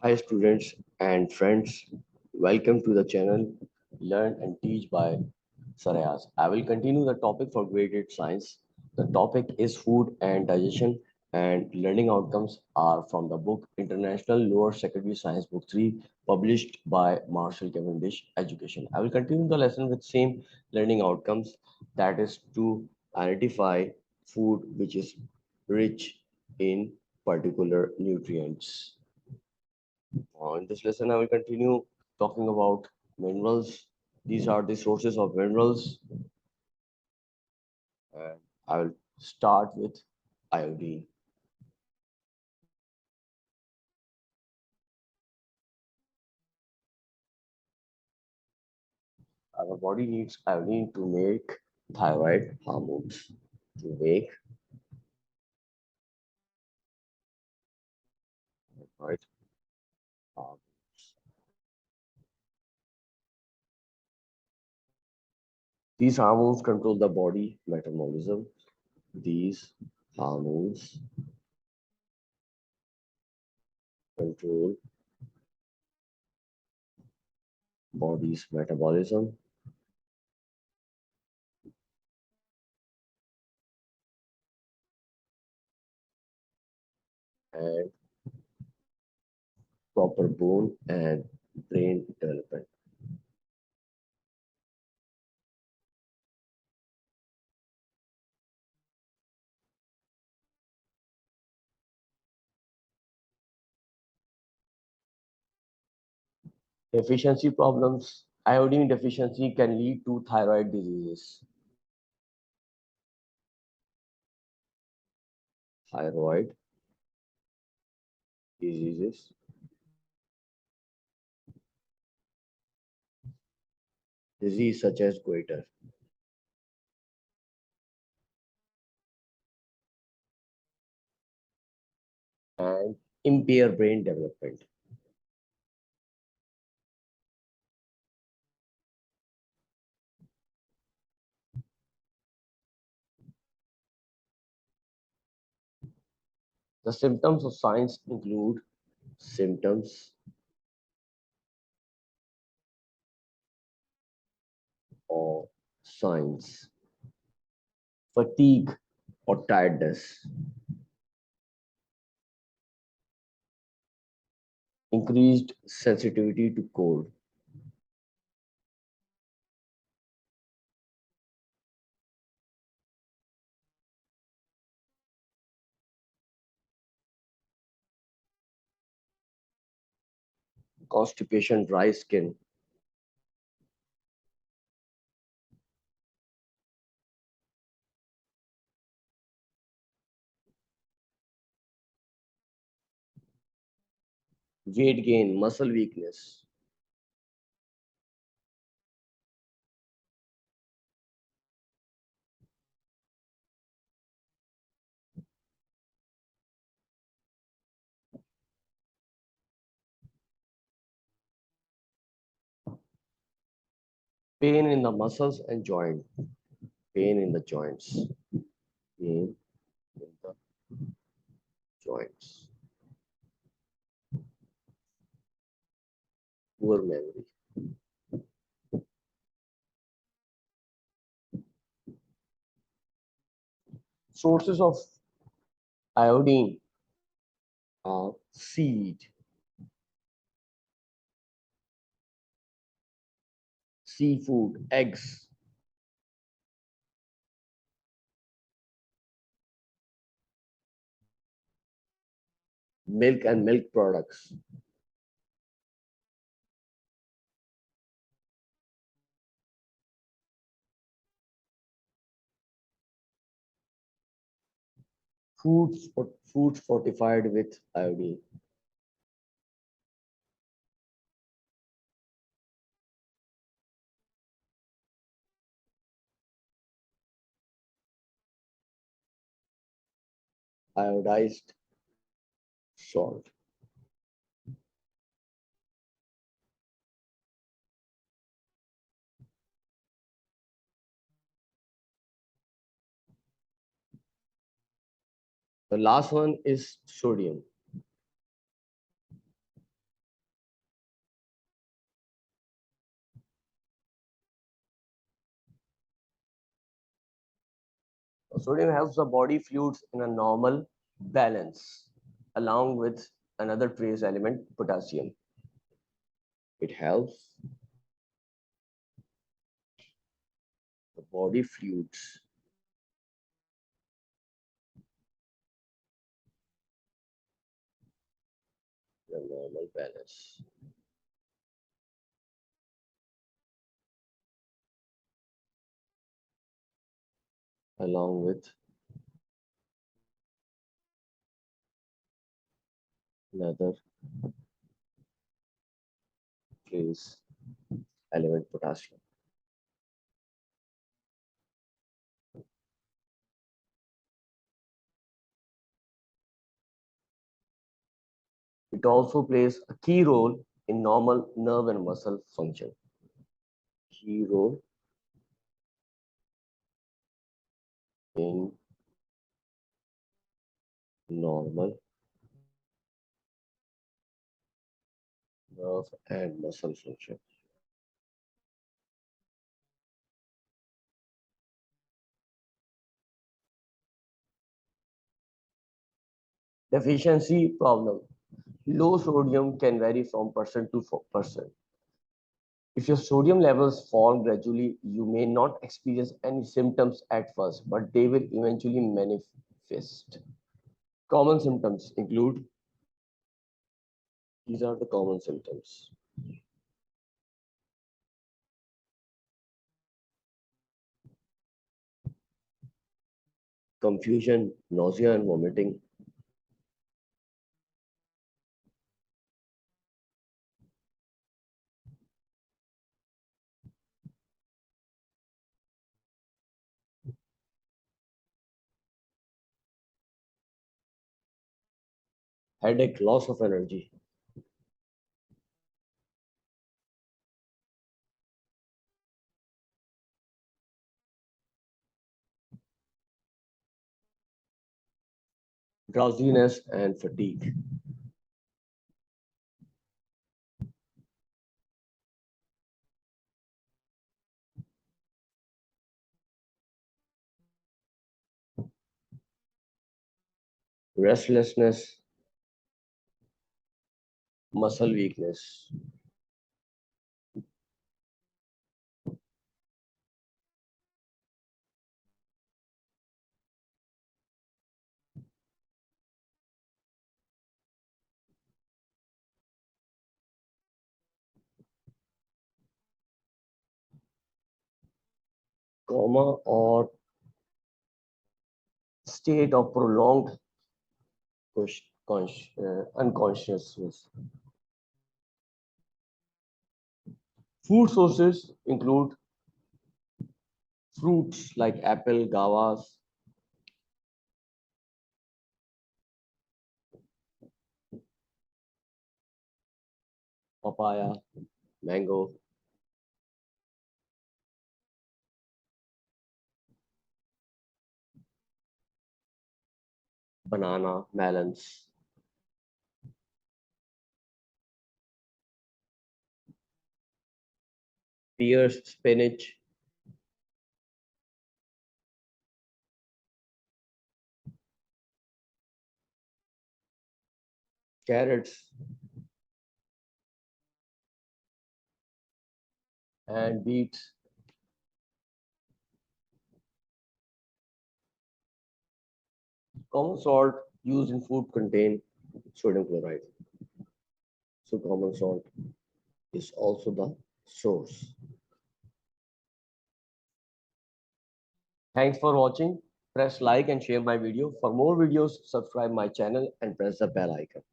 Hi students and friends, welcome to the channel Learn and Teach by Ayaz. I will continue the topic for graded science. The topic is food and digestion, and learning outcomes are from the book International Lower Secondary Science Book 3 published by Marshall Cavendish Education. I will continue the lesson with same learning outcomes, that is to identify food which is rich in particular nutrients. In this lesson, I will continue talking about minerals. These are the sources of minerals. And I will start with iodine. Our body needs iodine to make thyroid hormones, to make thyroid hormones. These hormones control the body metabolism. These hormones control body's metabolism and proper bone and brain development. Deficiency problems. Iodine deficiency can lead to thyroid diseases. Thyroid diseases, disease such as goiter, and impair brain development. The symptoms of signs include symptoms or signs: fatigue or tiredness, increased sensitivity to cold, constipation, dry skin, weight gain, muscle weakness, pain in the muscles and joint, pain in the joints, pain in the joints, poor memory. Sources of iodine are seed, seafood, eggs, milk and milk products, foods fortified with iodine. Iodized salt. The last one is sodium. Sodium helps the body fluids in a normal balance, along with another trace element, potassium. It helps the body fluids in a normal balance. Along with another trace element, potassium. It also plays a key role in normal nerve and muscle function. Key role in normal nerve and muscle function. Deficiency problem. Low sodium can vary from person to person. If your sodium levels fall gradually, you may not experience any symptoms at first, but they will eventually manifest. Common symptoms include, these are the common symptoms: confusion, nausea and vomiting, headache, loss of energy, drowsiness and fatigue. Restlessness, muscle weakness. Coma or state of prolonged unconsciousness. Food sources include fruits like apple, guavas, papaya, mango, banana, melons, pears, spinach, carrots, and beets. Common salt used in food contain sodium chloride. So common salt is also the source. Thanks for watching. Press like and share my video. For more videos, subscribe my channel and press the bell icon.